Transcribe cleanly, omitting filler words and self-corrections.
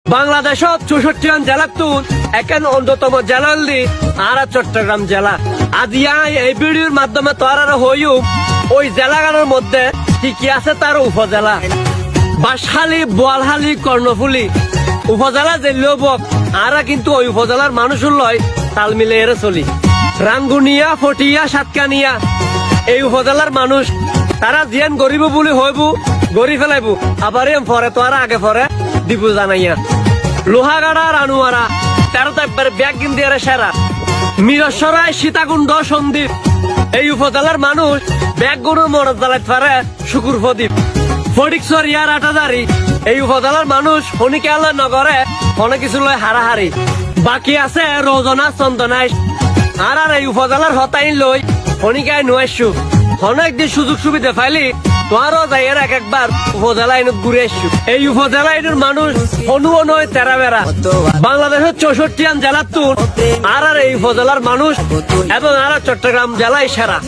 বাংলাদেশত 64 জেলা তুন এখন অন্যতম জেলা হলি আর চট্টগ্রাম জেলা। আজিয়া এই ভিডিওর মাধ্যমে তোর হইও ওই জেলাগুলোর মধ্যে কি কি আছে তার উপজেলা। বাঁশখালী, বোয়ালখালী, কর্ণফুলী উপজেলা জেলিও বক আরা কিন্তু ওই উপজেলার মানুষের লয় তাল মিলে এর চলি। রাঙ্গুনিয়া, ফটিয়া, সাতকানিয়া এই উপজেলার মানুষ তারা জিয়ান গরিব বলে হইব গড়ি ফেলাইব, আবার এম ফরে তো আর আগে ফরে দিব জানাইয়া। লোহাগাড়া, রানুয়ারা 13 টাইপের ব্যাগ গিন্দিয়ার সেরা। মিরসরাই, সীতাকুণ্ড, সন্দ্বীপ এই উপজেলার মানুষ ব্যাগ গরুর মরদ জ্বালাইতে পারে শুকুর প্রদীপ। ফটিকছড়িয়া, রাটাদারি এই উপজেলার মানুষ ফণিকে আল্লাহ নগরে অনেক কিছু লয় হারাহারি। বাকি আছে রোজনা, চন্দনাইশ আর এই উপজেলার হতাইন লই ফণিকায় নুয়াইছু। অনেকদিন সুযোগ সুবিধা পাইলি তোয়ারও যাই এক একবার উপজেলা আইনত ঘুরে আসছু। এই উপজেলা আইনের মানুষ হনুও নয় তেরা বেড়া। বাংলাদেশের 64 জেলার তুন আর এই উপজেলার মানুষ এবং আর চট্টগ্রাম জেলায় সেরা।